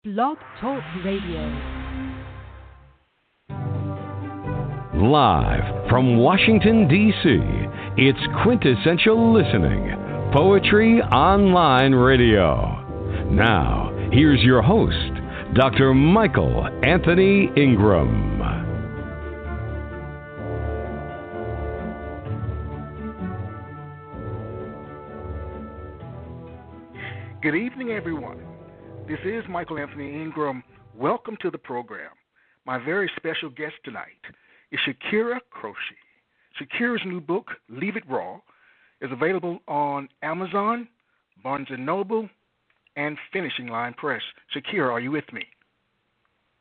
Blog Talk Radio. Live from Washington, D.C., it's Quintessential Listening, Poetry Online Radio. Now, here's your host, Dr. Michael Anthony Ingram. Good evening, everyone. This is Michael Anthony Ingram. Welcome to the program. My very special guest tonight is Shakira Croce. Shakira's new book, Leave It Raw, is available on Amazon, Barnes & Noble, and Finishing Line Press. Shakira, are you with me?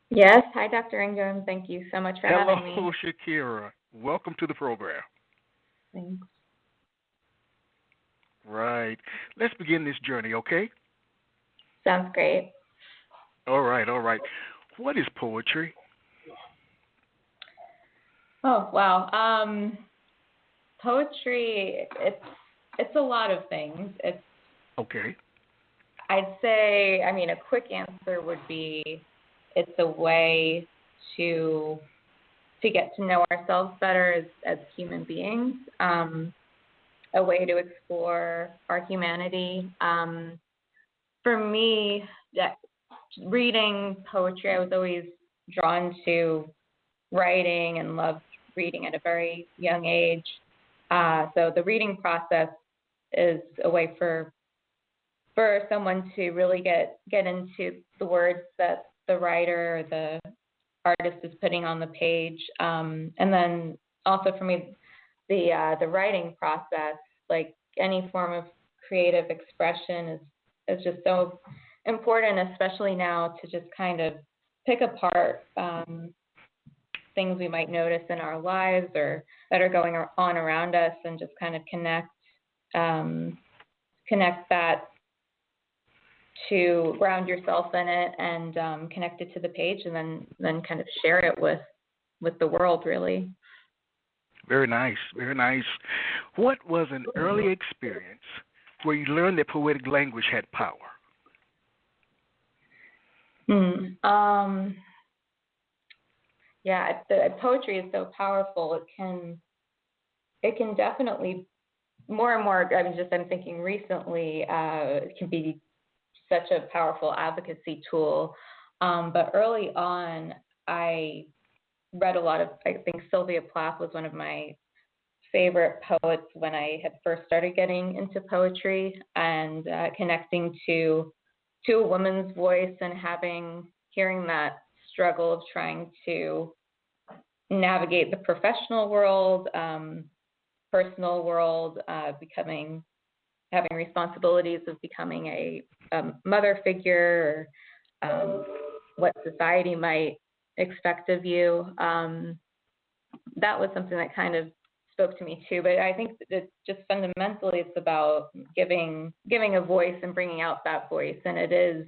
Yes. Hi, Dr. Ingram. Thank you so much for having me. Hello, Shakira. Welcome to the program. Thanks. Right. Let's begin this journey, okay? Sounds great. All right. What is poetry? Oh, wow. Poetry, it's a lot of things. Okay. I'd say, a quick answer would be it's a way to get to know ourselves better as human beings, a way to explore our humanity. For me, reading poetry, I was always drawn to writing and loved reading at a very young age. So the reading process is a way for someone to really get into the words that the writer or the artist is putting on the page. And then also for me, the writing process, like any form of creative expression, is just so important, especially now, to just kind of pick apart things we might notice in our lives or that are going on around us, and just kind of connect that to ground yourself in it and connect it to the page, and then kind of share it with the world, really. Very nice. What was an early experience where you learned that poetic language had power? Yeah, the poetry is so powerful. It can definitely more and more. I'm thinking recently, it can be such a powerful advocacy tool. But early on, I read a lot of. I think Sylvia Plath was one of my favorite poets when I had first started getting into poetry, and connecting to a woman's voice and hearing that struggle of trying to navigate the professional world, personal world, having responsibilities of becoming a mother figure, or what society might expect of you. That was something that kind of spoke to me too. But I think that just fundamentally, it's about giving a voice and bringing out that voice, and it is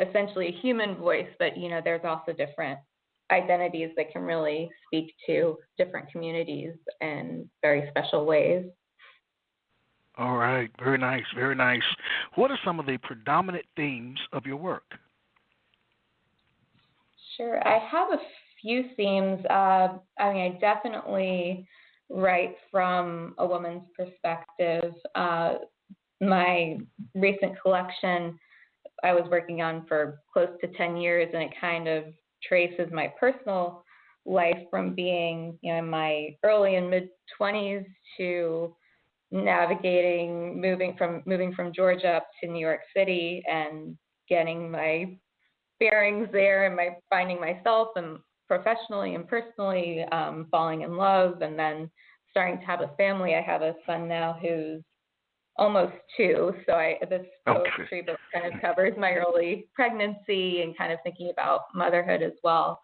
essentially a human voice, but there's also different identities that can really speak to different communities in very special ways. All right, very nice. What are some of the predominant themes of your work? Sure, I have a few themes. I definitely write from a woman's perspective. My recent collection I was working on for close to 10 years, and it kind of traces my personal life from being in my early and mid 20s to navigating moving from Georgia up to New York City and getting my bearings there, and finding myself and professionally and personally, falling in love, and then starting to have a family. I have a son now who's almost 2, so this poetry book kind of covers my early pregnancy and kind of thinking about motherhood as well.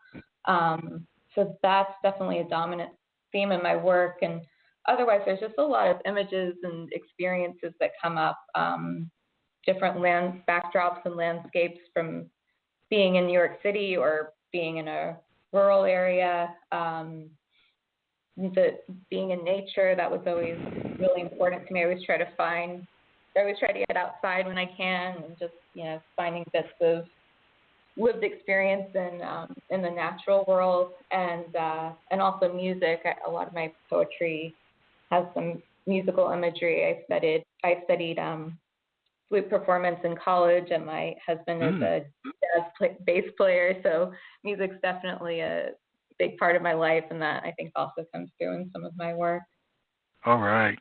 So that's definitely a dominant theme in my work. And otherwise, there's just a lot of images and experiences that come up, different backdrops and landscapes from being in New York City or being in a rural area. Being in nature, that was always really important to me. I always try to get outside when I can, and just finding bits of lived experience in the natural world, and also music. A lot of my poetry has some musical imagery. I studied flute performance in college, and my husband is a bass player, so music's definitely a big part of my life, and that I think also comes through in some of my work. All right.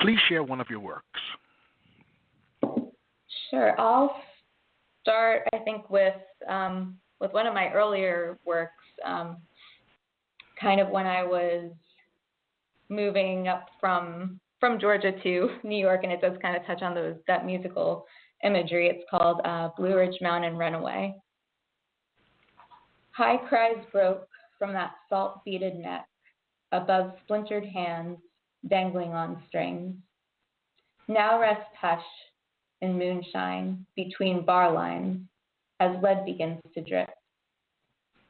Please share one of your works. Sure. I'll start, I think, with one of my earlier works, kind of when I was moving up from Georgia to New York, and it does kind of touch on that musical imagery. It's called Blue Ridge Mountain Runaway. High cries broke from that salt-beaded neck, above splintered hands dangling on strings. Now rest hush in moonshine between bar lines as lead begins to drip.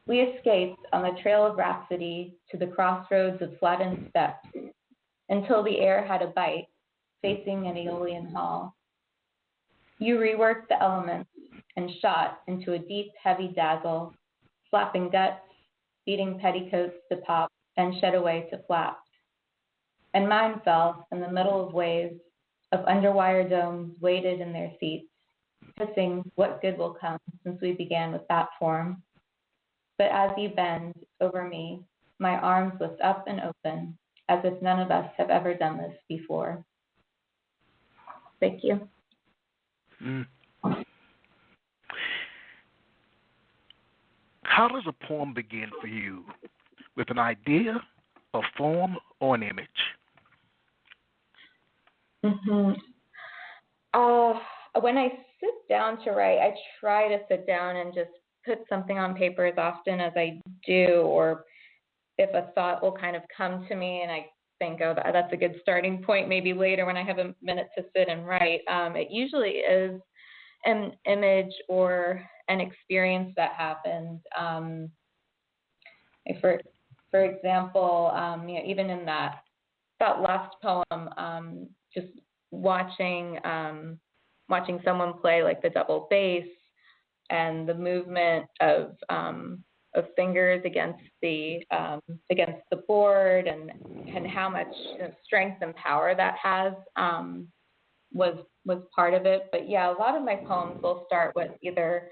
We escaped on the trail of rhapsody to the crossroads of flattened steps until the air had a bite facing an Aeolian hall. You reworked the elements and shot into a deep, heavy dazzle, flapping guts, beating petticoats to pop and shed away to flaps. And mine fell in the middle of waves of underwire domes weighted in their seats, hissing what good will come since we began with that form. But as you bend over me, my arms lift up and open, as if none of us have ever done this before. Thank you. How does a poem begin for you? With an idea, a form, or an image? When I sit down to write, I try to sit down and just put something on paper as often as I do, or if a thought will kind of come to me and I think, oh, that's a good starting point, maybe later when I have a minute to sit and write. It usually is an image or an experience that happened. For example, even in that last poem, just watching someone play like the double bass and the movement of fingers against the board and how much strength and power that has was part of it. But yeah, a lot of my poems will start with either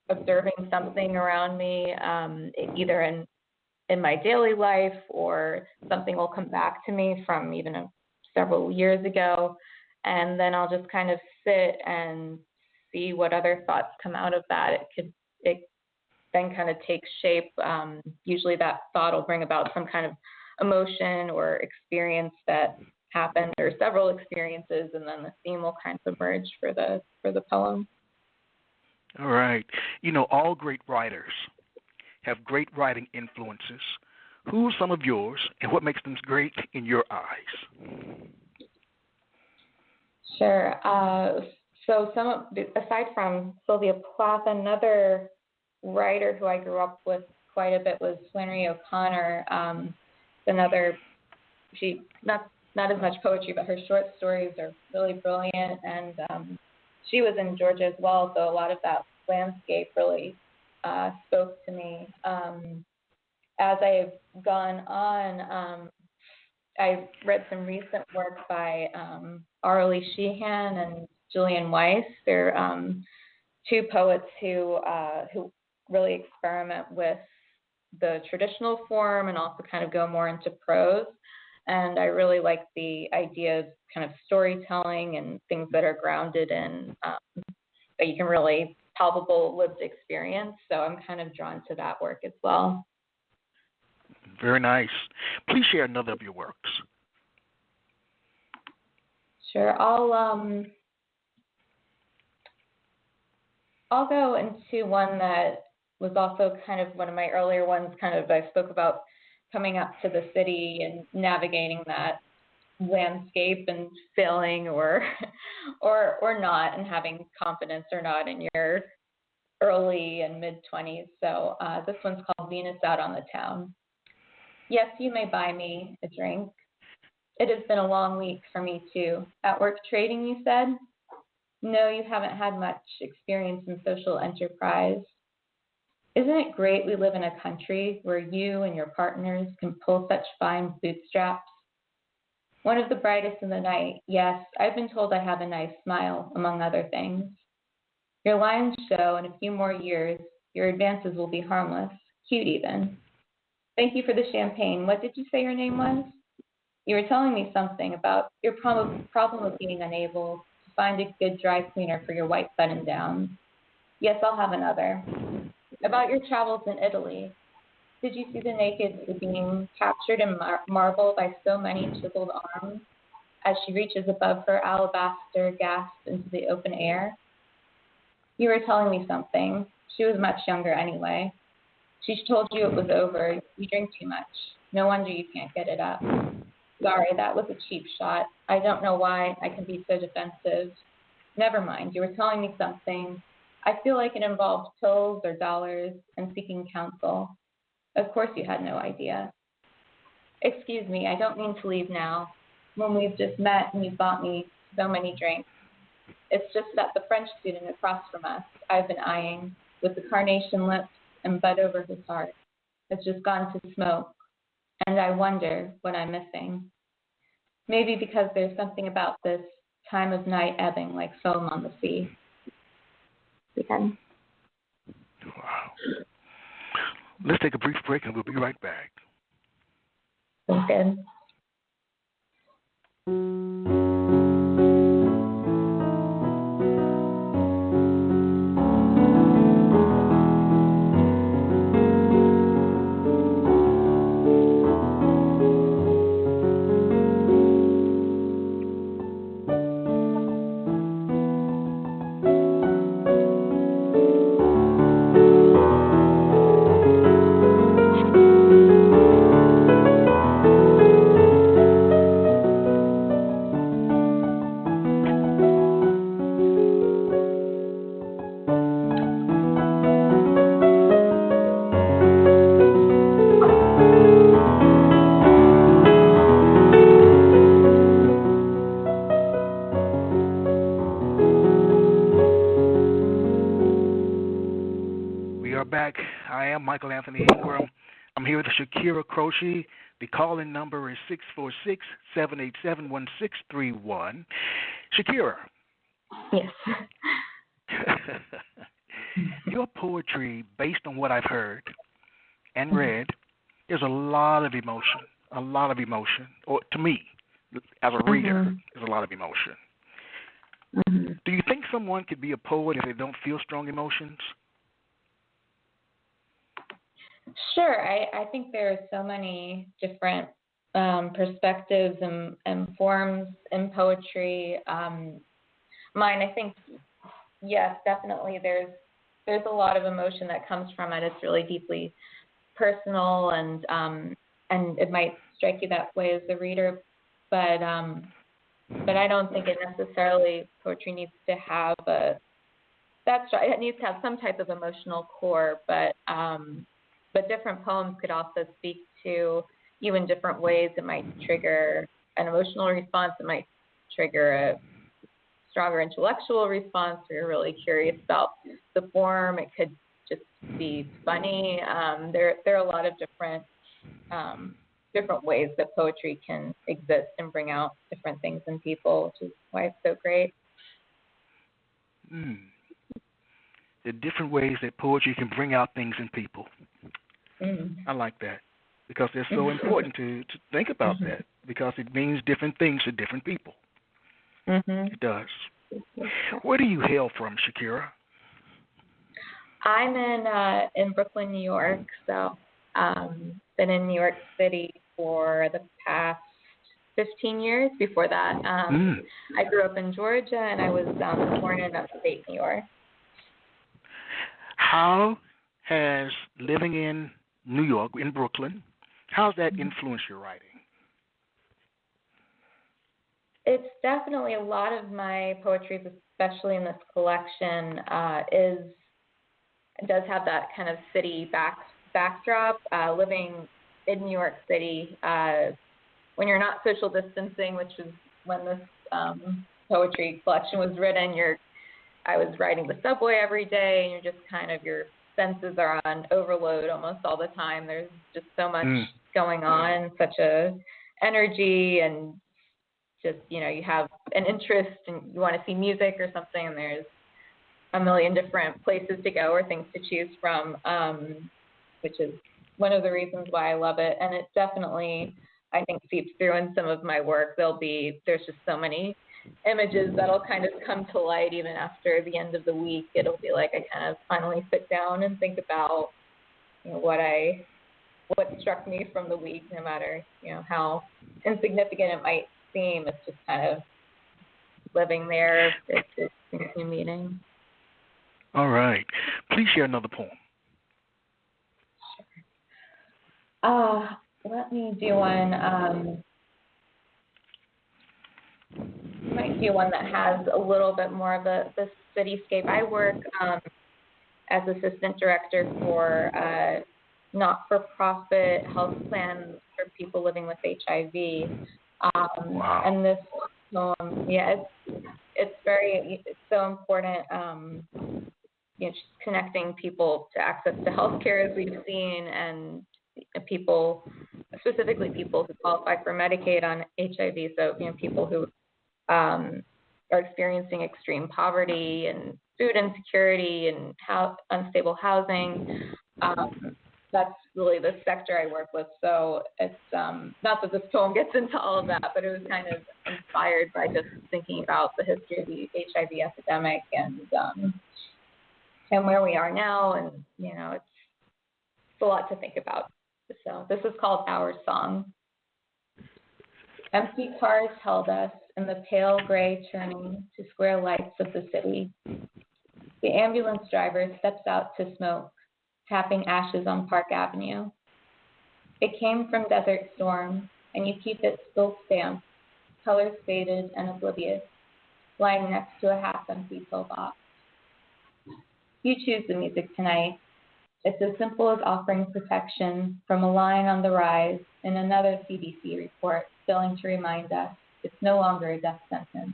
observing something around me, either in my daily life, or something will come back to me from even several years ago, and then I'll just kind of sit and see what other thoughts come out of that. It then kind of takes shape. Usually that thought will bring about some kind of emotion or experience that happened, or several experiences, and then the theme will kind of emerge for the poem. All right. All great writers have great writing influences. Who are some of yours, and what makes them great in your eyes? Sure. So aside from Sylvia Plath, another writer who I grew up with quite a bit was Flannery O'Connor. She not as much poetry, but her short stories are really brilliant, and she was in Georgia as well, so a lot of that landscape really spoke to me. As I've gone on, I've read some recent work by Arlie Sheehan and Julian Weiss. They're two poets who really experiment with the traditional form and also kind of go more into prose. And I really like the idea of kind of storytelling and things that are grounded in that you can really palpable lived experience. So I'm kind of drawn to that work as well. Very nice. Please share another of your works. Sure. I'll go into one that was also kind of one of my earlier ones. Kind of I spoke about coming up to the city and navigating that landscape and failing or not, and having confidence or not in your early and mid-20s. So this one's called Venus Out on the Town. Yes, you may buy me a drink. It has been a long week for me too. At work trading, you said? No, you haven't had much experience in social enterprise. Isn't it great we live in a country where you and your partners can pull such fine bootstraps? One of the brightest in the night. Yes, I've been told I have a nice smile, among other things. Your lines show in a few more years your advances will be harmless, cute even. Thank you for the champagne. What did you say your name was? You were telling me something about your problem of being unable to find a good dry cleaner for your white button-downs. Yes, I'll have another. About your travels in Italy. Did you see the naked being captured in marble by so many chiseled arms as she reaches above her alabaster gasp into the open air? You were telling me something. She was much younger anyway. She told you it was over. You drink too much. No wonder you can't get it up. Sorry, that was a cheap shot. I don't know why I can be so defensive. Never mind. You were telling me something. I feel like it involved pills or dollars and seeking counsel. Of course you had no idea. Excuse me, I don't mean to leave now, when we've just met and you've bought me so many drinks. It's just that the French student across from us, I've been eyeing, with the carnation lips and bud over his heart, has just gone to smoke, and I wonder what I'm missing. Maybe because there's something about this time of night ebbing like foam on the sea. Begin. Wow. Let's take a brief break and we'll be right back. Sounds good. Michael Anthony Ingram. I'm here with Shakira Croce. The call-in number is 646-787-1631. Shakira. Yes. Your poetry, based on what I've heard and read, there's a lot of emotion. Or to me, as a reader, there's a lot of emotion. Mm-hmm. Do you think someone could be a poet if they don't feel strong emotions? Sure. I think there are so many different perspectives and forms in poetry. Mine, I think, yes, definitely. There's a lot of emotion that comes from it. It's really deeply personal, and it might strike you that way as a reader, but I don't think it necessarily poetry needs to have it needs to have some type of emotional core, but different poems could also speak to you in different ways. It might trigger an emotional response. It might trigger a stronger intellectual response, where you're really curious about the form. It could just be funny. There are a lot of different ways that poetry can exist and bring out different things in people, which is why it's so great. The different ways that poetry can bring out things in people. I like that, because it's so important to think about that, because it means different things to different people. It does. Where do you hail from, Shakira? I'm in Brooklyn, New York. So been in New York City for the past 15 years. Before that, I grew up in Georgia, and I was born in upstate New York. How has living in New York, in Brooklyn, how's that influenced your writing? It's definitely, a lot of my poetry, especially in this collection, does have that kind of city backdrop. Living in New York City, when you're not social distancing, which is when this poetry collection was written, you're I was riding the subway every day, and you're just kind of, your senses are on overload almost all the time. There's just so much going on, such a energy, and just, you know, you have an interest and you want to see music or something, and there's a million different places to go or things to choose from, which is one of the reasons why I love it. And it definitely, I think, seeps through in some of my work. There's just so many images that'll kind of come to light even after the end of the week. It'll be like I kind of finally sit down and think about, you know, what struck me from the week, no matter, you know, how insignificant it might seem. It's just kind of living there. It's new meaning. All right. Please share another poem. Let me do one. Might do one that has a little bit more of the cityscape. I work as assistant director for not-for-profit health plans for people living with HIV. Wow. And this poem, it's so important. You know, just connecting people to access to healthcare, as we've seen, and people, specifically people who qualify for Medicaid on HIV. So, you know, people who are experiencing extreme poverty and food insecurity and unstable housing. That's really the sector I work with. So it's not that this poem gets into all of that, but it was kind of inspired by just thinking about the history of the HIV epidemic and where we are now. And, you know, it's a lot to think about. So this is called Our Song. Empty cars held us in the pale gray turning to square lights of the city. The ambulance driver steps out to smoke, tapping ashes on Park Avenue. It came from Desert Storm, and you keep it still stamped, colors faded and oblivious, lying next to a half-empty pillbox. You choose the music tonight. It's as simple as offering protection from a line on the rise in another CDC report, failing to remind us it's no longer a death sentence.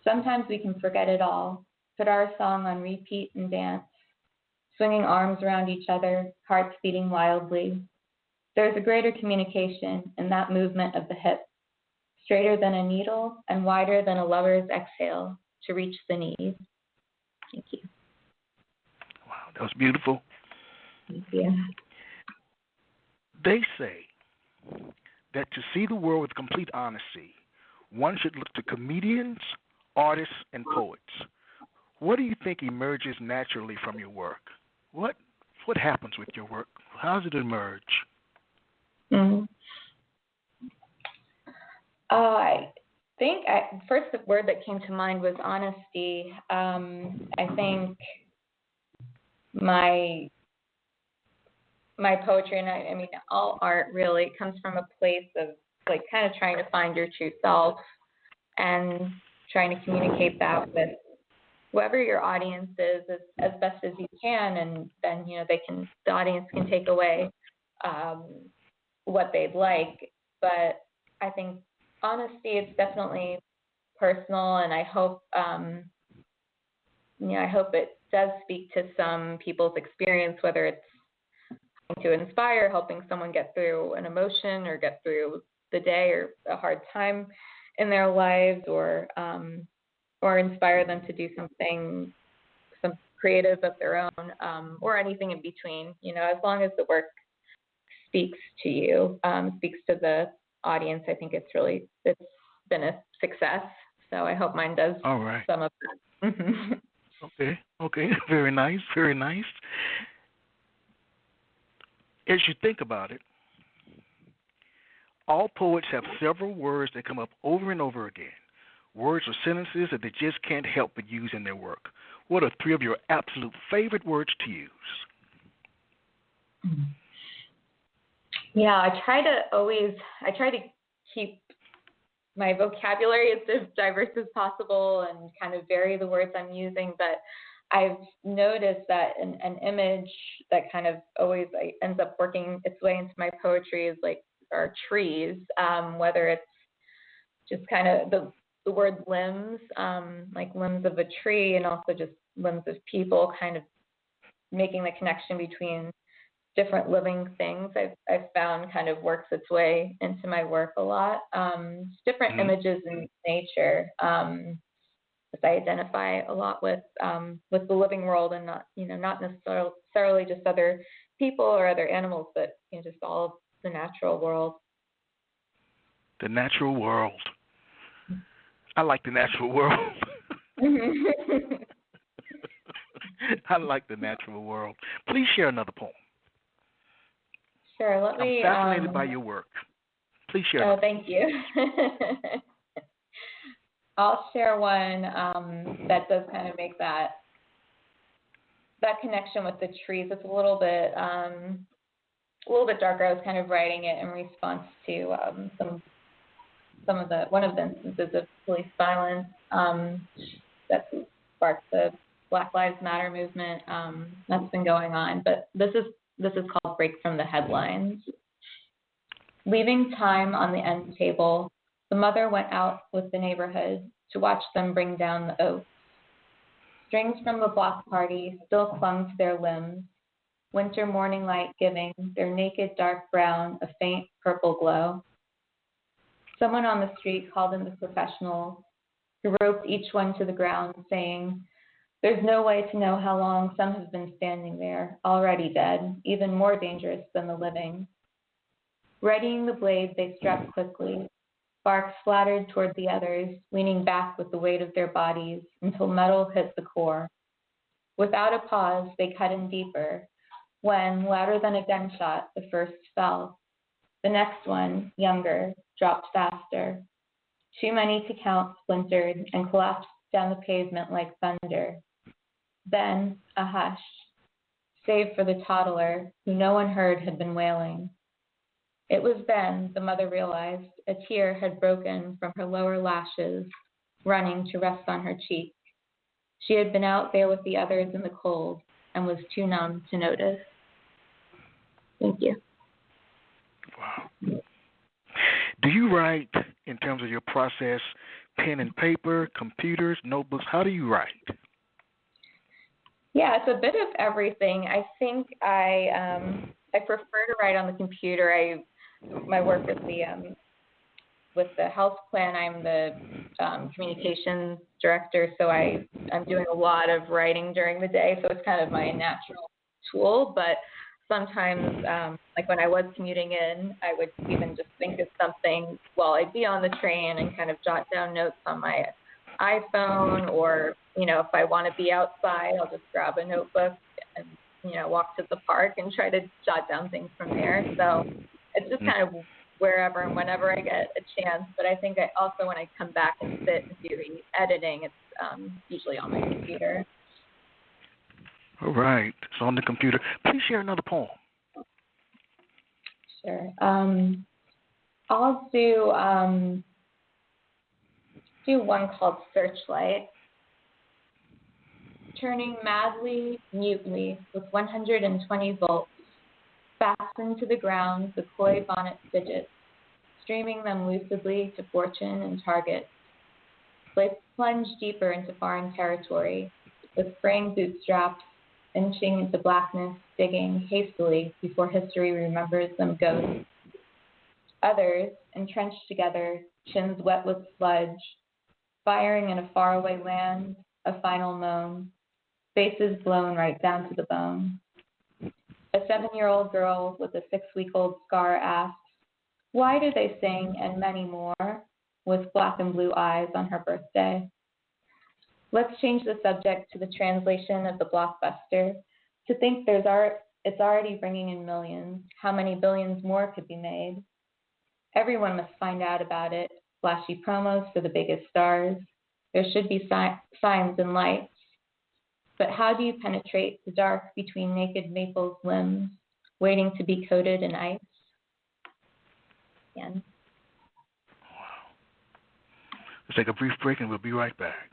Sometimes we can forget it all, put our song on repeat and dance, swinging arms around each other, hearts beating wildly. There's a greater communication in that movement of the hip, straighter than a needle and wider than a lover's exhale to reach the knees. Thank you. Wow, that was beautiful. Thank you. They say that to see the world with complete honesty, one should look to comedians, artists, and poets. What do you think emerges naturally from your work? What happens with your work? How does it emerge? Mm-hmm. I think first the word that came to mind was honesty. I think my poetry, and I mean all art really, comes from a place of like kind of trying to find your true self and trying to communicate that with whoever your audience is as best as you can, and then, you know, the audience can take away what they'd like. But I think honesty, it's definitely personal, and I hope it does speak to some people's experience, whether it's to inspire, helping someone get through an emotion or get through the day or a hard time in their lives, or inspire them to do some creative of their own, or anything in between. You know, as long as the work speaks to you, speaks to the audience, I think it's been a success. So I hope mine does. All right. Some of that. Okay. Very nice. Very nice. As you think about it, all poets have several words that come up over and over again, words or sentences that they just can't help but use in their work. What are three of your absolute favorite words to use? Yeah, I try to keep my vocabulary as diverse as possible and kind of vary the words I'm using, but I've noticed that an image that kind of always ends up working its way into my poetry is are trees, whether it's just kind of the word limbs, like limbs of a tree and also just limbs of people, kind of making the connection between different living things, I've found kind of works its way into my work a lot. Different images in nature. As I identify a lot with the living world, and not necessarily just other people or other animals, but just all of the natural world. The natural world. I like the natural world. I like the natural world. Please share another poem. Sure. I'm fascinated by your work. Please share. Oh, thank you. I'll share one that does kind of make that connection with the trees. It's a little bit darker. I was kind of writing it in response to one of the instances of police violence that sparked the Black Lives Matter movement that's been going on. But this is called Break from the Headlines. Leaving time on the end table, the mother went out with the neighborhood to watch them bring down the oaks. Strings from the block party still clung to their limbs, winter morning light giving their naked dark brown a faint purple glow. Someone on the street called in the professionals, who roped each one to the ground, saying, "There's no way to know how long some have been standing there, already dead, even more dangerous than the living." Readying the blade, they struck quickly. Sparks splattered toward the others, leaning back with the weight of their bodies until metal hit the core. Without a pause, they cut in deeper, when, louder than a gunshot, the first fell. The next one, younger, dropped faster. Too many to count splintered and collapsed down the pavement like thunder. Then, a hush, save for the toddler, who no one heard had been wailing. It was then the mother realized a tear had broken from her lower lashes, running to rest on her cheek. She had been out there with the others in the cold and was too numb to notice. Thank you. Wow. Do you write, in terms of your process, pen and paper, computers, notebooks? How do you write? Yeah, it's a bit of everything. I think I prefer to write on the computer. My work with the health plan, I'm the communications director, so I'm doing a lot of writing during the day, so it's kind of my natural tool. But sometimes, like when I was commuting in, I would even just think of something while I'd be on the train and kind of jot down notes on my iPhone, or if I want to be outside, I'll just grab a notebook and walk to the park and try to jot down things from there. So it's just kind of wherever and whenever I get a chance. But I think I also, when I come back and sit and do the editing, it's usually on my computer. All right. It's on the computer. Please share another poem. Sure. I'll do one called Searchlight. Turning madly, mutely, with 120 volts, fastened to the ground, the coy bonnet fidgets, streaming them lucidly to fortune and target. Let's plunge deeper into foreign territory, with fraying bootstraps, inching into blackness, digging hastily before history remembers them ghosts. Others, entrenched together, chins wet with sludge, firing in a faraway land, a final moan, faces blown right down to the bone. A 7-year-old girl with a 6-week-old scar asks, "Why do they sing?" and many more, with black and blue eyes on her birthday. Let's change the subject to the translation of the blockbuster. To think it's already bringing in millions. How many billions more could be made? Everyone must find out about it. Flashy promos for the biggest stars. There should be signs and lights. But how do you penetrate the dark between naked maple's limbs, waiting to be coated in ice? Again. Wow. Let's take a brief break and we'll be right back.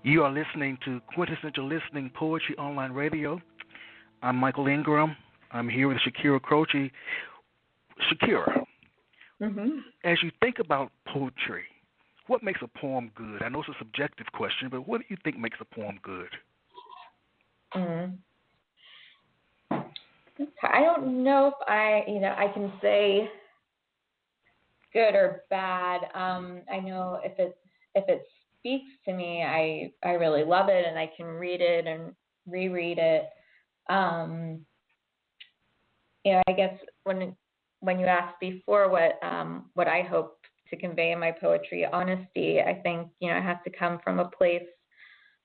You are listening to Quintessential Listening Poetry Online Radio. I'm Michael Ingram. I'm here with Shakira Croce. Shakira, as you think about poetry, what makes a poem good? I know it's a subjective question, but what do you think makes a poem good? I don't know if I can say good or bad. I know if it speaks to me, I really love it, and I can read it and reread it. I guess when you asked before what I hope to convey in my poetry, honesty, I think it has to come from a place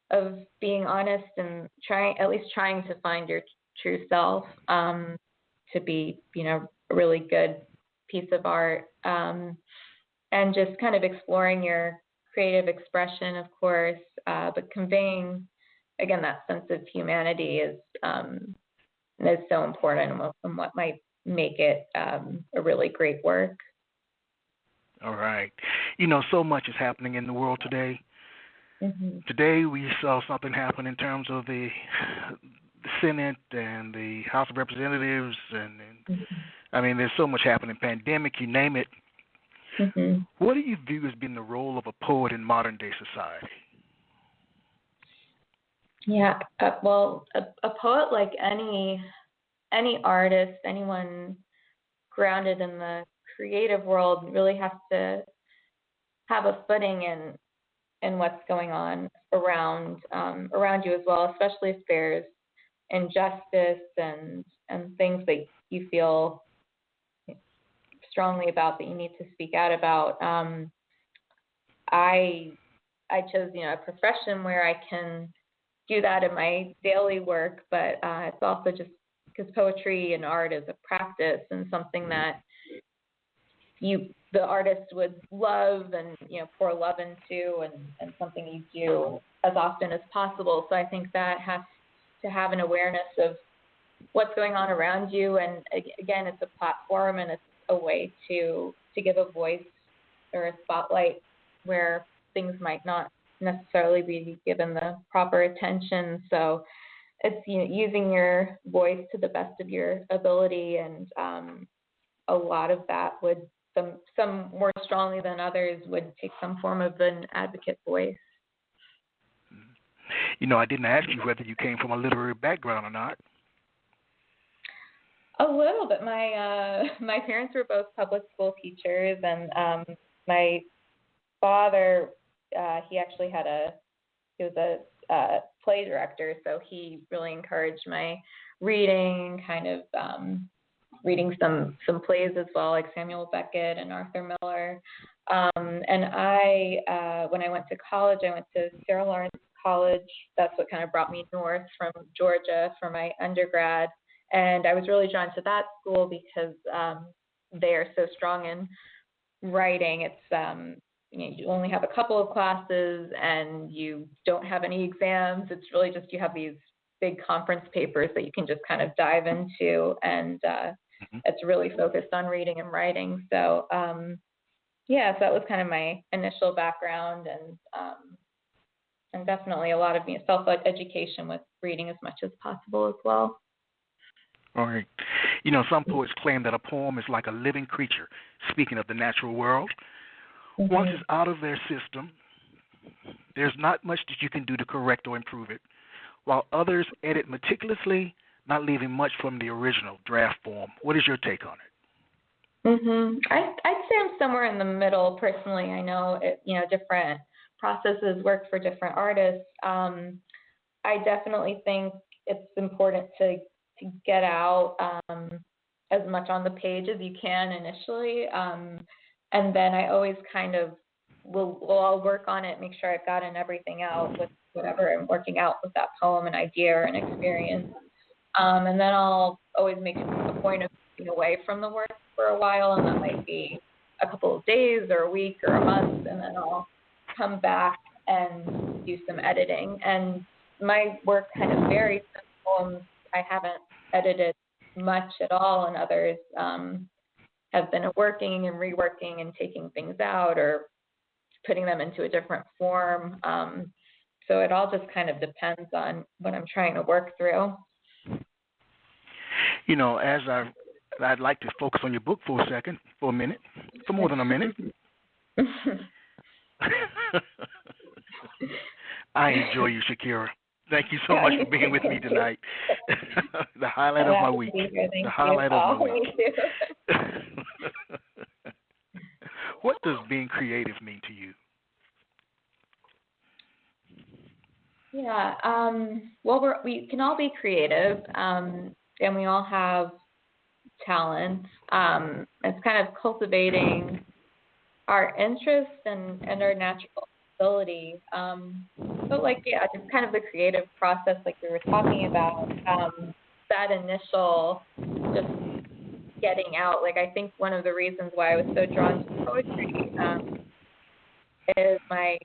of being honest and trying to find your true self, to be a really good piece of art, and just kind of exploring your creative expression, of course, but conveying again that sense of humanity is so important, and what might make it a really great work. All right. So much is happening in the world today. Today we saw something happen in terms of the Senate and the House of Representatives, and I mean, there's so much happening. Pandemic, you name it. What do you view as being the role of a poet in modern day society? Yeah, well, a poet, like any artist, anyone grounded in the creative world, really has to have a footing in what's going on around you as well, especially if there's injustice and things that you feel strongly about that you need to speak out about. I chose a profession where I can do that in my daily work, but it's also just because poetry and art is a practice and something that the artist would love and pour love into, and something you do as often as possible. So I think that has to have an awareness of what's going on around you, and again, it's a platform and it's a way to give a voice or a spotlight where things might not necessarily be given the proper attention. So it's using your voice to the best of your ability, and a lot of that would some more strongly than others would take some form of an advocate voice. I didn't ask you whether you came from a literary background or not. A little bit. My parents were both public school teachers, and my father, he actually he was a play director, so he really encouraged my reading, kind of reading some plays as well, like Samuel Beckett and Arthur Miller. And I, when I went to college, I went to Sarah Lawrence College. That's what kind of brought me north from Georgia for my undergrad. And I was really drawn to that school because they are so strong in writing. It's you only have a couple of classes and you don't have any exams. It's really just you have these big conference papers that you can just kind of dive into, and it's really focused on reading and writing. So so that was kind of my initial background, and definitely a lot of self-education with reading as much as possible as well. All right. Some poets claim that a poem is like a living creature, speaking of the natural world. Once it's out of their system, there's not much that you can do to correct or improve it, while others edit meticulously, not leaving much from the original draft form. What is your take on it? I'd say I'm somewhere in the middle, personally. I know different processes work for different artists. I definitely think it's important to get out as much on the page as you can initially, and then I always kind of will work on it, make sure I've gotten everything out with whatever I'm working out with that poem, an idea or an experience, and then I'll always make a point of being away from the work for a while, and that might be a couple of days or a week or a month, and then I'll come back and do some editing. And my work kind of varies. Some poems I haven't edited much at all, and others have been working and reworking and taking things out or putting them into a different form. So it all just kind of depends on what I'm trying to work through. As I'd like to focus on your book for a minute, for more than a minute. I enjoy you, Shakira. Thank you so much for being with me tonight. The highlight of my week. The highlight of my week. What does being creative mean to you? Yeah. Well, we can all be creative, and we all have talent. It's kind of cultivating our interests and our natural ability. But just kind of the creative process, like we were talking about, that initial just getting out. Like, I think one of the reasons why I was so drawn to poetry is my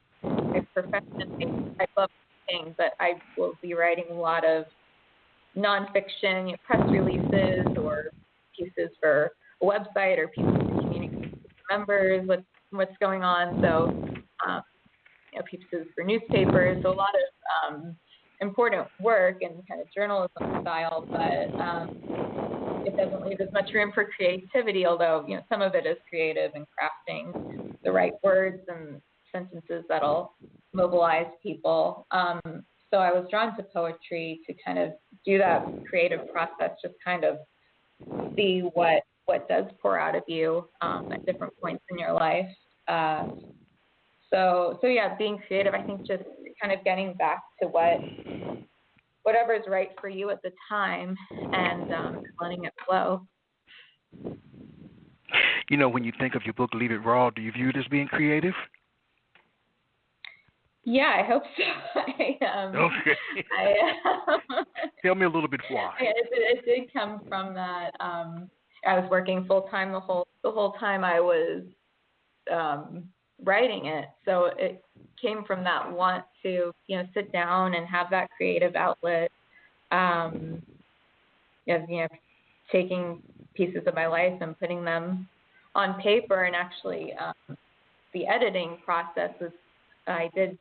profession. I love things, but I will be writing a lot of nonfiction, press releases or pieces for a website or pieces to communicate with members what's going on. So, pieces for newspapers. So a lot of important work and kind of journalism style, but it doesn't leave as much room for creativity, although, some of it is creative and crafting the right words and sentences that'll mobilize people. So I was drawn to poetry to kind of do that creative process, just kind of see what does pour out of you at different points in your life. So yeah, being creative, I think just kind of getting back to whatever is right for you at the time and letting it flow. When you think of your book, Leave It Raw, do you view it as being creative? Yeah, I hope so. Okay. Tell me a little bit why. It did come from that. I was working full time the whole time I was writing it, so it came from that want to sit down and have that creative outlet. Taking pieces of my life and putting them on paper, and actually the editing process I did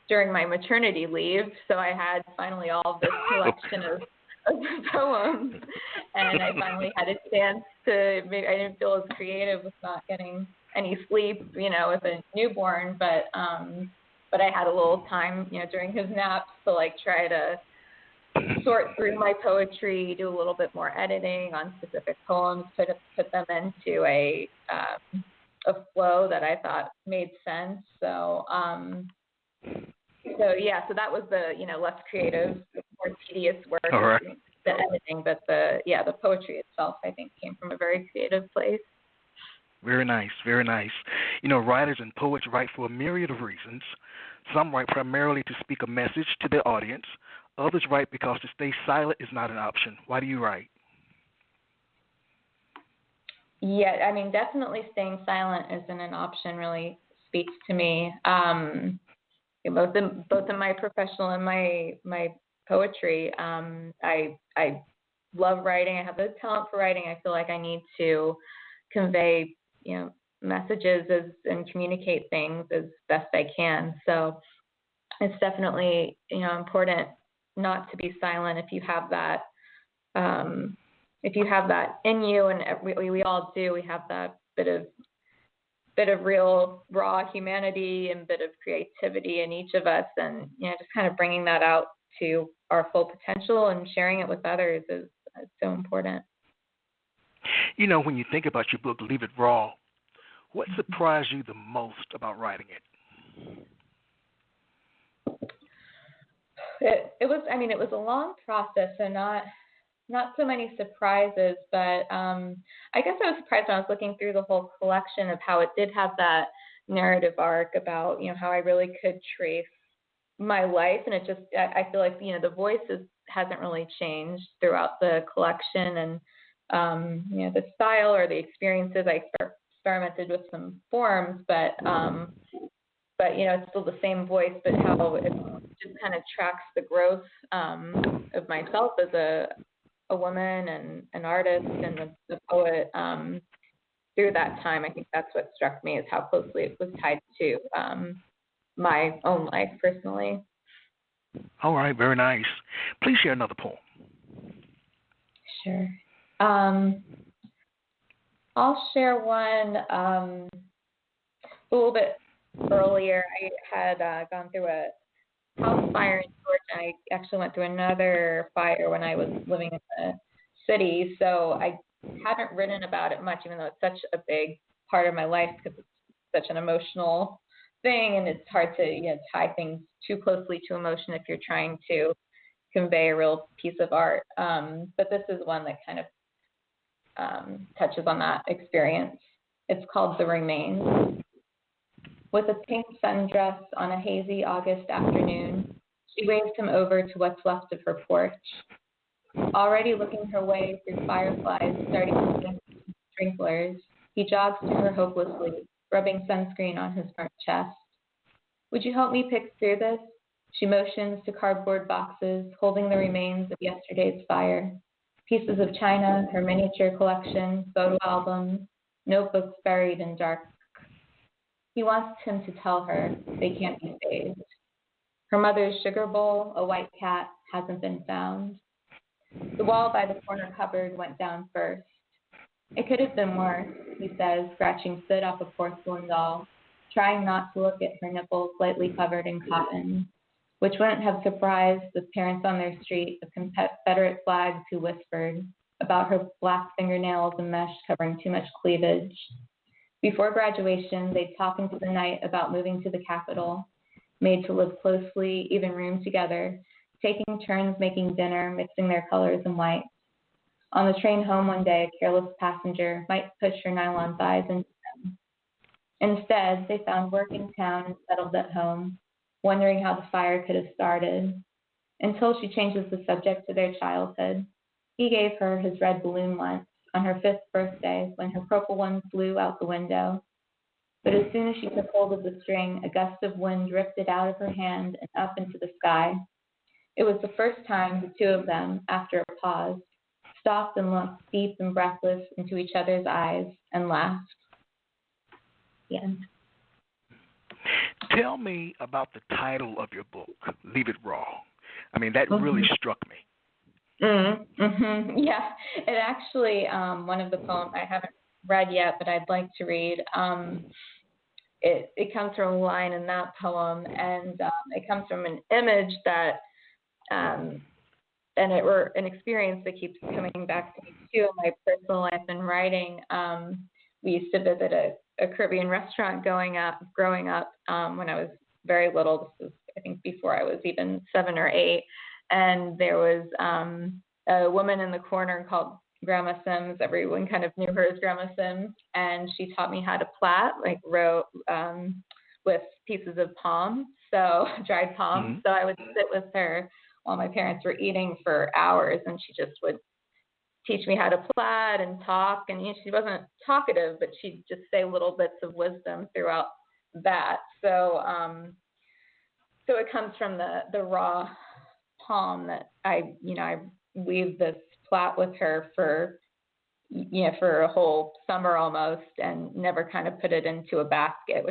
during my maternity leave, so I had finally all of this collection of poems, and I finally had a chance to. I didn't feel as creative with not getting any sleep, with a newborn, but I had a little time, during his naps to try to sort through my poetry, do a little bit more editing on specific poems, put them into a flow that I thought made sense. So that was the less creative, more tedious work, right. The editing, but the poetry itself, I think, came from a very creative place. Very nice, very nice. Writers and poets write for a myriad of reasons. Some write primarily to speak a message to their audience. Others write because to stay silent is not an option. Why do you write? Yeah, I mean, definitely staying silent isn't an option really speaks to me. Both in my professional and my poetry. I love writing. I have the talent for writing. I feel like I need to convey, messages and communicate things as best I can. So it's definitely, important not to be silent if you have that. If you have that in you, and we all do, we have that bit of real raw humanity and bit of creativity in each of us, and just kind of bringing that out to our full potential and sharing it with others is so important. When you think about your book, Leave It Raw, what surprised you the most about writing it? It was a long process, so not so many surprises, but I guess I was surprised when I was looking through the whole collection of how it did have that narrative arc about, how I really could trace my life, and it just, I feel like, the voice hasn't really changed throughout the collection, and the style or the experiences, I experimented with some forms, but it's still the same voice, but how it just kind of tracks the growth of myself as a woman and an artist and the poet through that time. I think that's what struck me, is how closely it was tied to my own life personally. All right, very nice. Please share another poem. Sure. I'll share one a little bit earlier. I had gone through a house fire in Georgia. I actually went through another fire when I was living in the city, so I hadn't written about it much, even though it's such a big part of my life because it's such an emotional thing, and it's hard to tie things too closely to emotion if you're trying to convey a real piece of art. But this is one that kind of touches on that experience. It's called The Remains. With a pink sundress on a hazy August afternoon, she waved him over to what's left of her porch. Already looking her way through fireflies starting to blink sprinklers, he jogs to her hopelessly, rubbing sunscreen on his front chest. Would you help me pick through this? She motions to cardboard boxes holding the remains of yesterday's fire. Pieces of china, her miniature collection, photo albums, notebooks buried in dark. He wants him to tell her they can't be saved. Her mother's sugar bowl, a white cat, hasn't been found. The wall by the corner cupboard went down first. It could have been worse, he says, scratching soot off a porcelain doll, trying not to look at her nipples slightly covered in cotton, which wouldn't have surprised the parents on their street of Confederate flags who whispered about her black fingernails and mesh covering too much cleavage. Before graduation, they'd talk into the night about moving to the capital, made to live closely, even room together, taking turns making dinner, mixing their colors and whites. On the train home one day, a careless passenger might push her nylon thighs into them. Instead, they found work in town and settled at home, wondering how the fire could have started, until she changes the subject to their childhood. He gave her his red balloon once, on her 5th birthday, when her purple one flew out the window. But as soon as she took hold of the string, a gust of wind drifted out of her hand and up into the sky. It was the first time the two of them, after a pause, stopped and looked deep and breathless into each other's eyes and laughed. The end. Tell me about the title of your book, Leave It Raw. I mean, that really struck me. Yeah, it actually, one of the poems I haven't read yet, but I'd like to read. It comes from a line in that poem, and it comes from an image that, and an experience that keeps coming back to me too in my personal life and writing. We used to visit a Caribbean restaurant growing up when I was very little. This was, I think, before I was even 7 or 8. And there was a woman in the corner called Grandma Sims. Everyone kind of knew her as Grandma Sims. And she taught me how to plait, with pieces of palm, so dried palm. Mm-hmm. So I would sit with her while my parents were eating for hours, and she just would teach me how to plait and talk. And she wasn't talkative, but she'd just say little bits of wisdom throughout that. So it comes from the raw palm that I weaved this plait with her for a whole summer almost, and never kind of put it into a basket,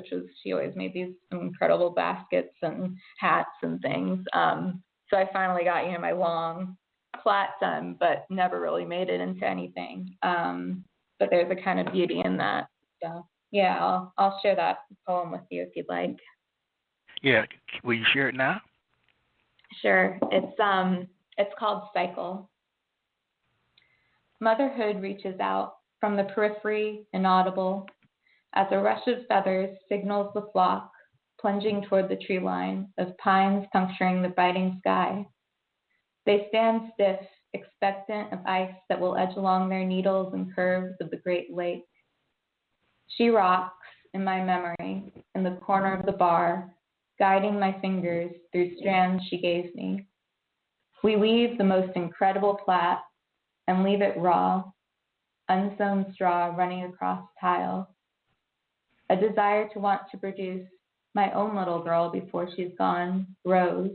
she always made these incredible baskets and hats and things. So I finally got, my long plait done, but never really made it into anything. But there's a kind of beauty in that. So yeah, I'll share that poem with you if you'd like. Yeah, will you share it now? Sure. It's called Cycle. Motherhood reaches out from the periphery, inaudible, as a rush of feathers signals the flock, plunging toward the tree line of pines puncturing the biting sky. They stand stiff, expectant of ice that will edge along their needles and curves of the great lake. She rocks, in my memory, in the corner of the bar, guiding my fingers through strands she gave me. We weave the most incredible plait and leave it raw, unsewn straw running across tile. A desire to want to produce my own little girl before she's gone grows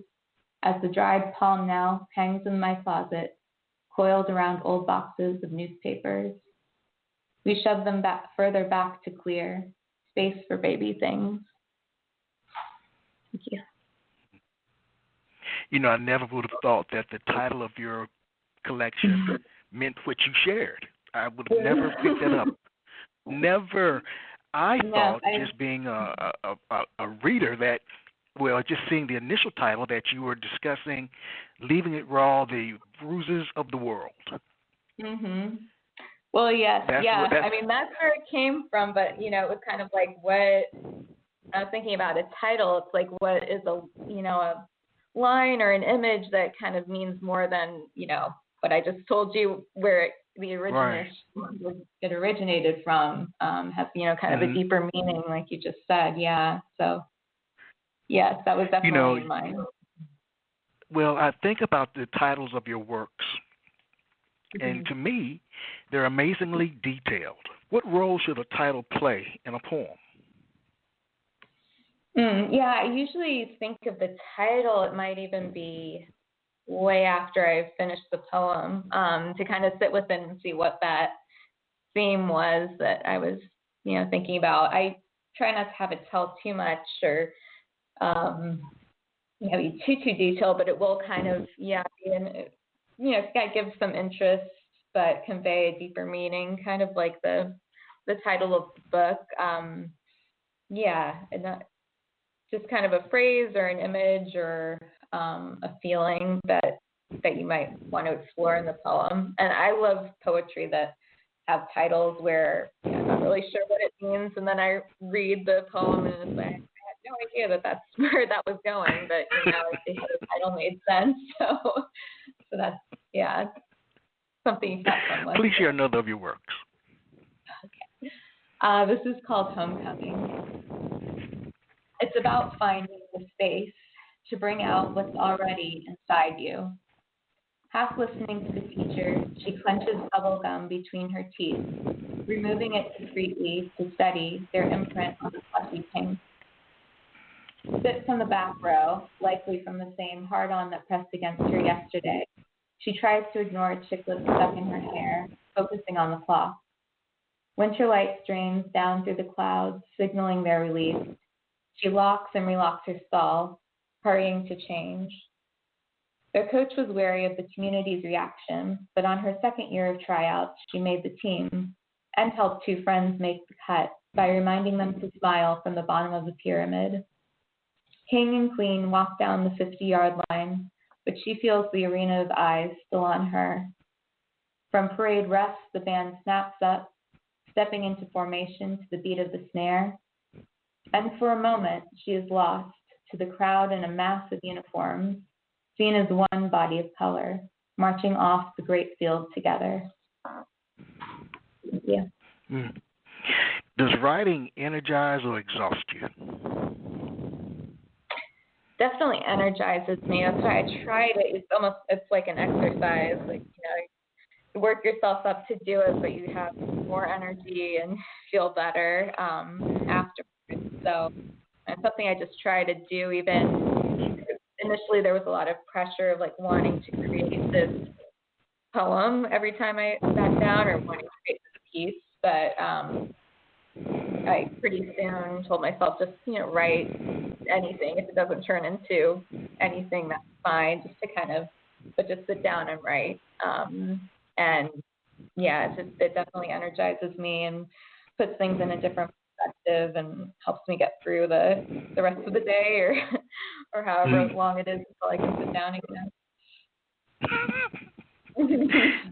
as the dried palm now hangs in my closet, coiled around old boxes of newspapers. We shove them further back to clear space for baby things. Thank you. I never would have thought that the title of your collection meant what you shared. I would have never picked that up. Never. I thought, just being a reader, that, well, just seeing the initial title, that you were discussing Leaving It Raw, the bruises of the world. Mhm. Well, yes, I mean, that's where it came from, but, it was kind of like what I was thinking about a title. It's like, what is a line or an image that kind of means more than, what I just told you, where it originated from, has, kind of a deeper meaning, like you just said. Yeah. So, yes, that was definitely in mind. Well, I think about the titles of your works, and to me, they're amazingly detailed. What role should a title play in a poem? I usually think of the title. It might even be way after I've finished the poem, to kind of sit with it and see what that theme was that I was, thinking about. I try not to have it tell too much or, be too detailed, but it will kind of, give some interest, but convey a deeper meaning, kind of like the title of the book. And that, just kind of a phrase or an image or a feeling that you might want to explore in the poem. And I love poetry that have titles where I'm not really sure what it means, and then I read the poem and it's like, I had no idea that that's where that was going, but the title made sense. So that's something you have fun with. Please share another of your works. Okay. This is called Homecoming. It's about finding the space to bring out what's already inside you. Half listening to the teacher, she clenches bubble gum between her teeth, removing it discreetly to study their imprint on the fluffy pink. Sits on the back row, likely from the same hard-on that pressed against her yesterday. She tries to ignore chiclets stuck in her hair, focusing on the clock. Winter light strains down through the clouds, signaling their release. She locks and relocks her stall, hurrying to change. Their coach was wary of the community's reaction, but on her second year of tryouts, she made the team and helped two friends make the cut by reminding them to smile from the bottom of the pyramid. King and Queen walk down the 50-yard line, but she feels the arena of eyes still on her. From parade rest, the band snaps up, stepping into formation to the beat of the snare. And for a moment, she is lost to the crowd in a mass of uniforms, seen as one body of color, marching off the great field together. Thank you. Does writing energize or exhaust you? Definitely energizes me. That's why I try to. It's like an exercise. Like, you work yourself up to do it, but you have more energy and feel better afterwards. So it's something I just try to do. Even initially, there was a lot of pressure of like wanting to create this poem every time I sat down, or wanting to create this piece. But I pretty soon told myself, just write anything. If it doesn't turn into anything, that's fine. Just sit down and write. It definitely energizes me and puts things in a different perspective and helps me get through the rest of the day or however long it is until I can sit down again.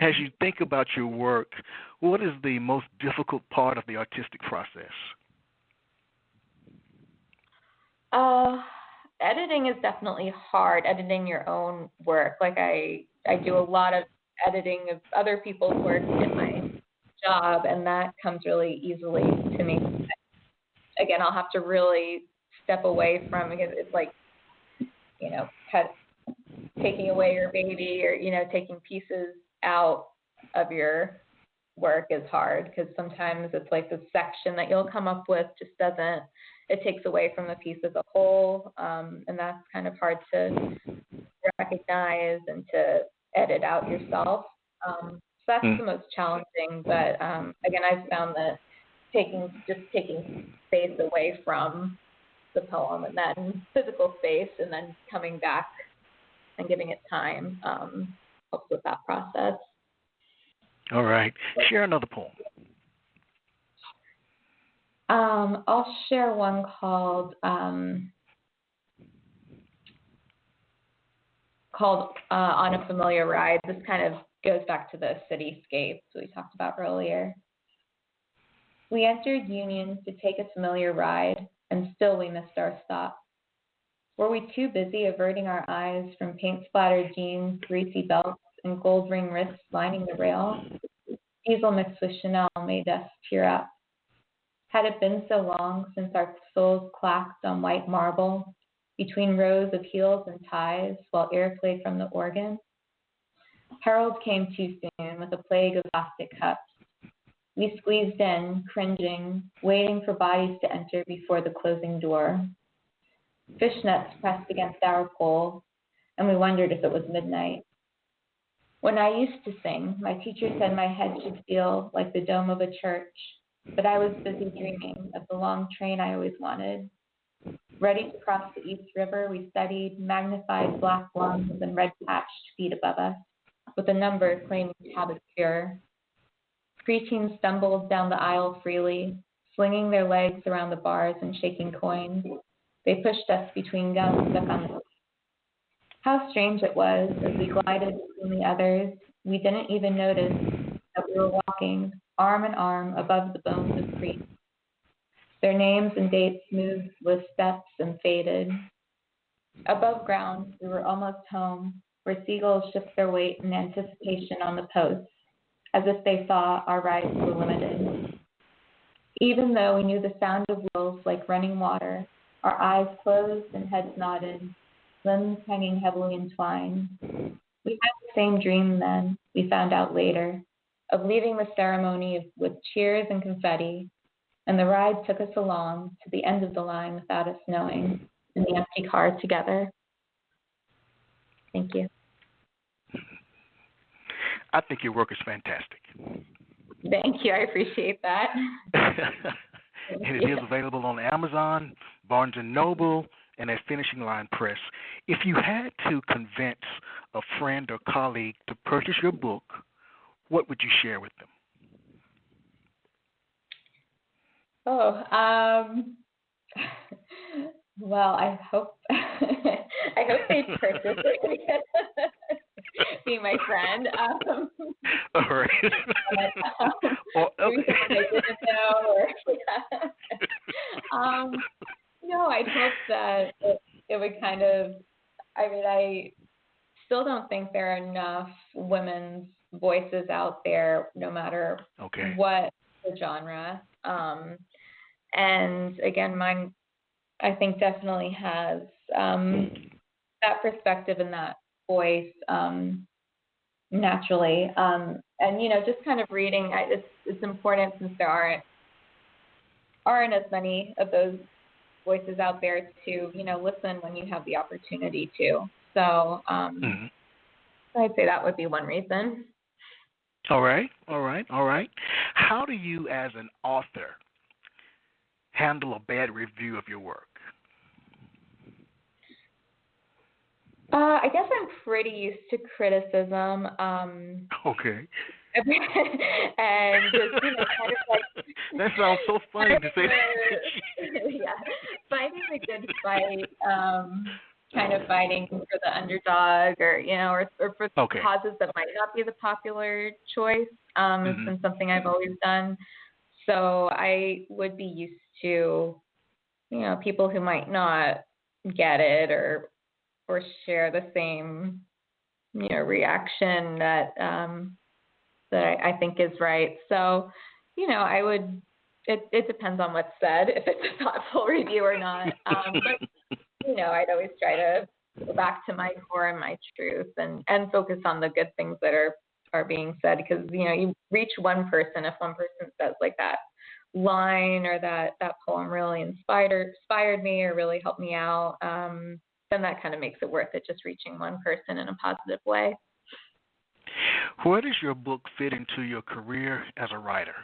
As you think about your work, what is the most difficult part of the artistic process? Editing is definitely hard. Editing your own work. Like I do a lot of editing of other people's work in my job, and that comes really easily to me. Again, I'll have to really step away from, because it's like, taking away your baby or, taking pieces out of your work is hard, because sometimes it's like the section that you'll come up with just it takes away from the piece as a whole. And that's kind of hard to recognize and to edit out yourself. So that's the most challenging. But again, I've found that taking space away from the poem, and then physical space, and then coming back and giving it time helps with that process. All right. Share another poem. I'll share one called On a Familiar Ride. This kind of goes back to the cityscapes we talked about earlier. We entered Union to take a familiar ride, and still we missed our stop. Were we too busy averting our eyes from paint-splattered jeans, greasy belts, and gold ring wrists lining the rail? Diesel mixed with Chanel made us tear up. Had it been so long since our soles clacked on white marble between rows of heels and ties while air played from the organ? Harold came too soon with a plague of plastic cups. We squeezed in, cringing, waiting for bodies to enter before the closing door. Fishnets pressed against our pole, and we wondered if it was midnight. When I used to sing, my teacher said my head should feel like the dome of a church, but I was busy dreaming of the long train I always wanted. Ready to cross the East River, we studied magnified black lungs and red-patched feet above us, with a number claiming habit cure. Preteens stumbled down the aisle freely, slinging their legs around the bars and shaking coins. They pushed us between gums stuck on the seat. How strange it was as we glided between the others. We didn't even notice that we were walking arm in arm above the bones of priests. Their names and dates moved with steps and faded. Above ground, we were almost home, where seagulls shift their weight in anticipation on the posts, as if they saw our rides were limited. Even though we knew the sound of wheels like running water, our eyes closed and heads nodded, limbs hanging heavily entwined. We had the same dream then, we found out later, of leaving the ceremony with cheers and confetti, and the ride took us along to the end of the line without us knowing, in the empty car together. Thank you. I think your work is fantastic. Thank you. I appreciate that. And it is available on Amazon, Barnes & Noble, and at Finishing Line Press. If you had to convince a friend or colleague to purchase your book, what would you share with them? Well, I hope they purchase it. Be my friend. All right. No, I'd hope that it would kind of, I still don't think there are enough women's voices out there, no matter what the genre. And again, mine, I think, definitely has that perspective and that voice naturally. And, just kind of reading, it's important since there aren't as many of those voices out there to, listen when you have the opportunity to. So I'd say that would be one reason. All right. How do you, as an author, handle a bad review of your work? I guess I'm pretty used to criticism. Okay. And just, kind of like... That sounds so funny to say. Yeah. Finding a good fight, kind of fighting for the underdog or for causes that might not be the popular choice has been something I've always done. So I would be used to, people who might not get it or share the same, reaction that I think is right. So, I would. It depends on what's said, if it's a thoughtful review or not. But I'd always try to go back to my core and my truth and focus on the good things that are being said, because you reach one person. If one person says like that line or that poem really inspired me or really helped me out, then that kind of makes it worth it, just reaching one person in a positive way. Where does your book fit into your career as a writer?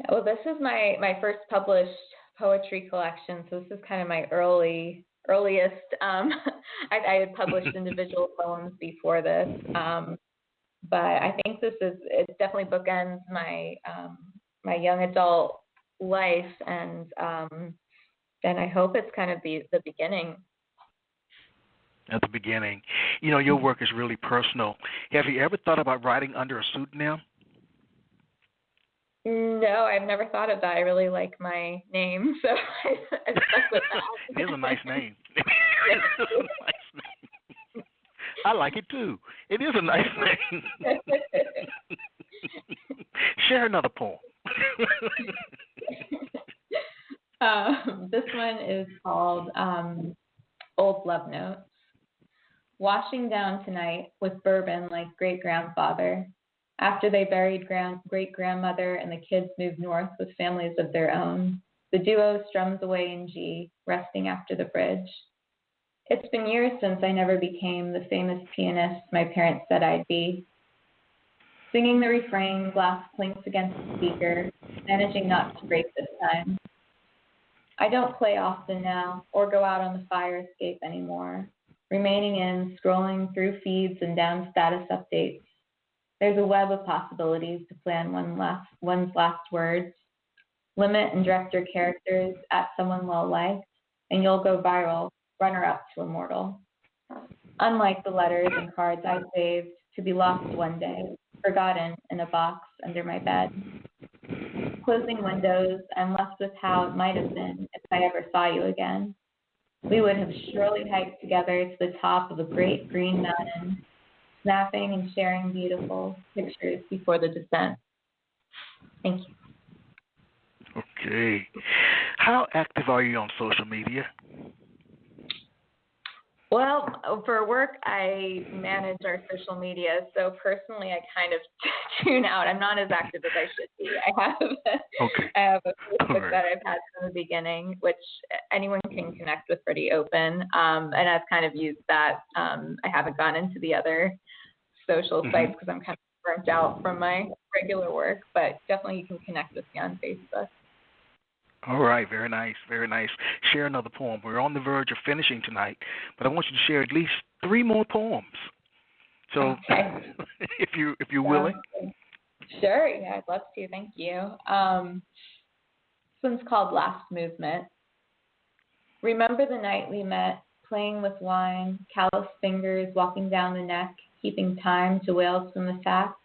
Well, this is my first published poetry collection, so this is kind of my early earliest. I had published individual poems before this, but I think it definitely bookends my my young adult life, and I hope it's kind of the beginning. At the beginning, your work is really personal. Have you ever thought about writing under a pseudonym? No, I've never thought of that. I really like my name, so I stuck with that. It is a nice name. It is a nice name. I like it too. It is a nice name. Share another poem. This one is called Old Love Notes. Washing down tonight with bourbon like great-grandfather. After they buried great-grandmother and the kids moved north with families of their own, the duo strums away in G, resting after the bridge. It's been years since I never became the famous pianist my parents said I'd be. Singing the refrain, glass clinks against the speaker, managing not to break this time. I don't play often now, or go out on the fire escape anymore, remaining in, scrolling through feeds and down status updates. There's a web of possibilities to plan one's last words. Limit and direct your characters at someone well-liked, and you'll go viral, runner-up to immortal. Unlike the letters and cards I saved to be lost one day, forgotten in a box under my bed. Closing windows, I'm left with how it might have been if I ever saw you again. We would have surely hiked together to the top of a great green mountain, snapping and sharing beautiful pictures before the descent. Thank you. Okay. How active are you on social media? Well, for work, I manage our social media, so personally, I kind of tune out. I'm not as active as I should be. I have a Facebook that I've had from the beginning, which anyone can connect with pretty open, and I've kind of used that. I haven't gone into the other social sites because I'm kind of burnt out from my regular work, but definitely you can connect with me on Facebook. All right, very nice, very nice. Share another poem. We're on the verge of finishing tonight, but I want you to share at least 3 more poems. So, okay. if you're willing. Sure, yeah, I'd love to. Thank you. This one's called Last Movement. Remember the night we met, playing with wine, callous fingers walking down the neck, keeping time to wails from the sax.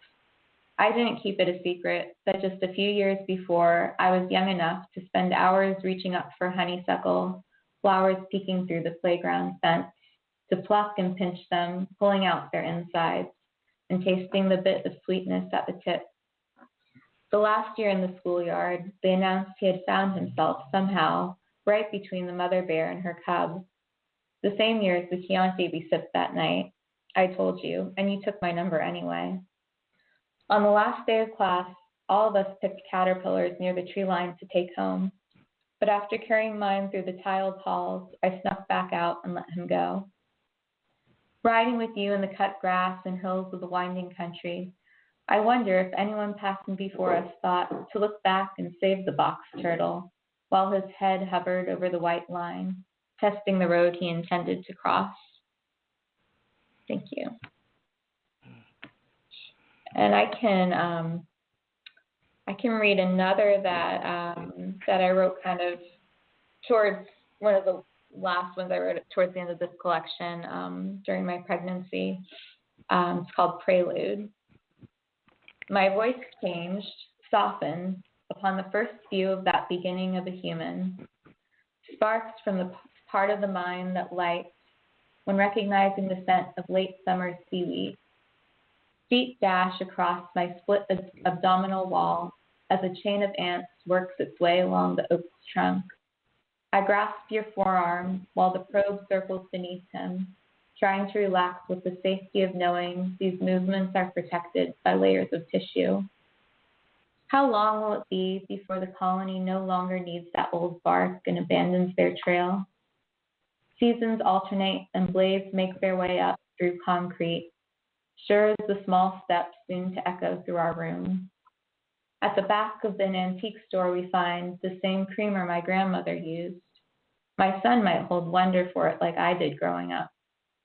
I didn't keep it a secret that just a few years before, I was young enough to spend hours reaching up for honeysuckle, flowers peeking through the playground fence, to pluck and pinch them, pulling out their insides, and tasting the bit of sweetness at the tip. The last year in the schoolyard, they announced he had found himself somehow right between the mother bear and her cub. The same year as the Chianti we sipped that night, I told you, and you took my number anyway. On the last day of class, all of us picked caterpillars near the tree line to take home. But after carrying mine through the tiled halls, I snuck back out and let him go. Riding with you in the cut grass and hills of the winding country, I wonder if anyone passing before us thought to look back and save the box turtle, while his head hovered over the white line, testing the road he intended to cross. Thank you. And I can read another that I wrote kind of towards one of the last ones I wrote towards the end of this collection during my pregnancy. It's called Prelude. My voice changed, softened upon the first view of that beginning of a human. Sparks from the part of the mind that lights when recognizing the scent of late summer seaweed. Feet dash across my split abdominal wall as a chain of ants works its way along the oak's trunk. I grasp your forearm while the probe circles beneath him, trying to relax with the safety of knowing these movements are protected by layers of tissue. How long will it be before the colony no longer needs that old bark and abandons their trail? Seasons alternate and blades make their way up through concrete, sure as the small steps soon to echo through our room. At the back of an antique store we find the same creamer my grandmother used. my son might hold wonder for it like I did growing up,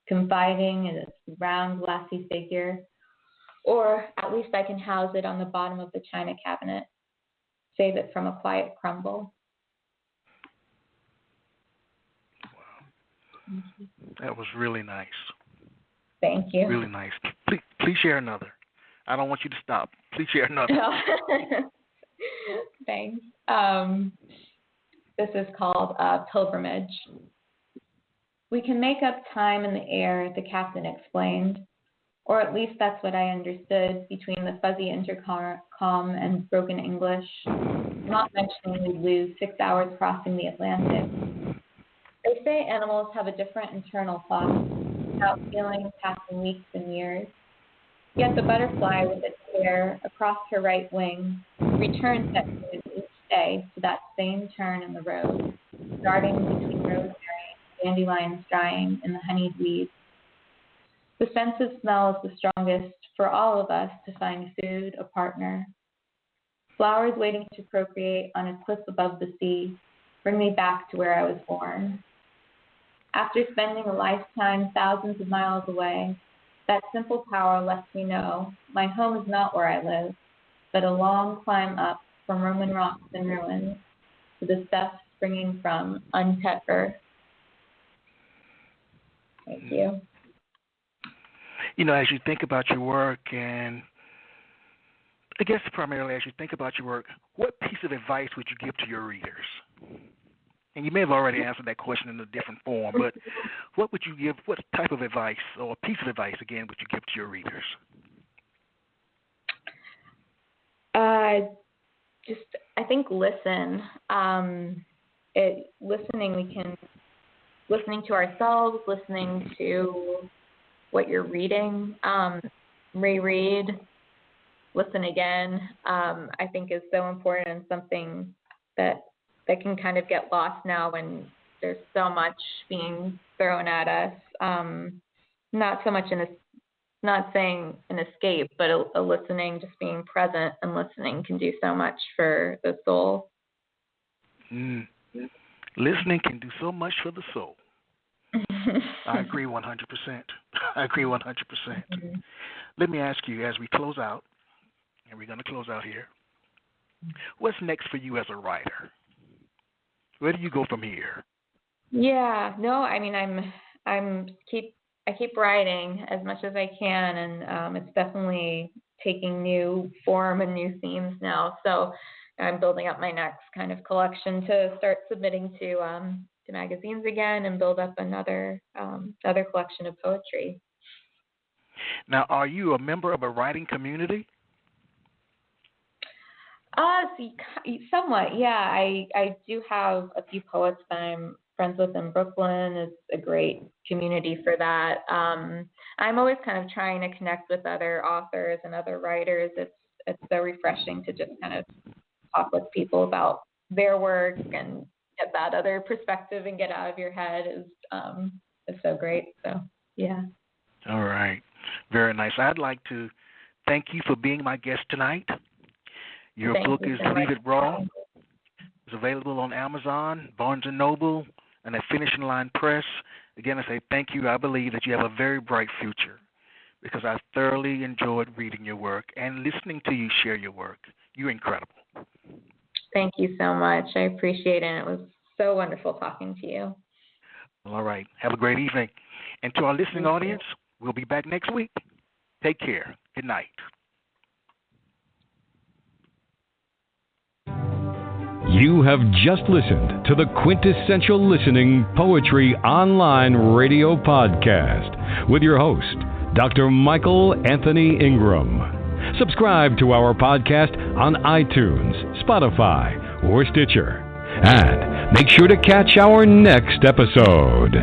confiding in its round, glassy figure, or at least I can house it on the bottom of the china cabinet, save it from a quiet crumble. Wow. That was really nice. Thank you. Really nice. Please share another. I don't want you to stop. Please share another. Thanks. This is called Pilgrimage. We can make up time in the air, the captain explained, or at least that's what I understood between the fuzzy intercom and broken English, not mentioning we'd lose 6 hours crossing the Atlantic. They say animals have a different internal clock, without feeling passing weeks and years. Yet the butterfly with its hair across her right wing returns at noon each day to that same turn in the road, darting between rosemary and dandelions drying in the honeyed weeds. The sense of smell is the strongest for all of us to find food, a partner. Flowers waiting to procreate on a cliff above the sea bring me back to where I was born. After spending a lifetime thousands of miles away, that simple power lets me know my home is not where I live, but a long climb up from Roman rocks and ruins to the stuff springing from uncut earth. Thank you. You know, as you think about your work, and I guess primarily as you think about your work, what piece of advice would you give to your readers? And you may have already answered that question in a different form, but what would you give, what type of advice or piece of advice, again, would you give to your readers? I think listen. Listening to ourselves, listening to what you're reading, reread, listen again, I think is so important and something that can kind of get lost now when there's so much being thrown at us. Not so much not saying an escape, but a listening, just being present and listening can do so much for the soul. Listening can do so much for the soul. I agree 100%. I agree 100%. Mm-hmm. Let me ask you, as we close out, and we're going to close out here, what's next for you as a writer? Where do you go from here? Yeah, no, I mean, I keep writing as much as I can, and it's definitely taking new form and new themes now. So I'm building up my next kind of collection to start submitting to magazines again and build up another collection of poetry. Now, are you a member of a writing community? Somewhat, yeah. I do have a few poets that I'm friends with in Brooklyn. It's a great community for that. I'm always kind of trying to connect with other authors and other writers. It's so refreshing to just kind of talk with people about their work and get that other perspective and get out of your head is so great. So, yeah. All right. Very nice. I'd like to thank you for being my guest tonight. Your book is Leave It Raw. It's available on Amazon, Barnes & Noble, and at Finishing Line Press. Again, I say thank you. I believe that you have a very bright future because I thoroughly enjoyed reading your work and listening to you share your work. You're incredible. Thank you so much. I appreciate it. It was so wonderful talking to you. All right. Have a great evening. And to our listening audience, we'll be back next week. Take care. Good night. You have just listened to the Quintessential Listening Poetry Online Radio Podcast with your host, Dr. Michael Anthony Ingram. Subscribe to our podcast on iTunes, Spotify, or Stitcher. And make sure to catch our next episode.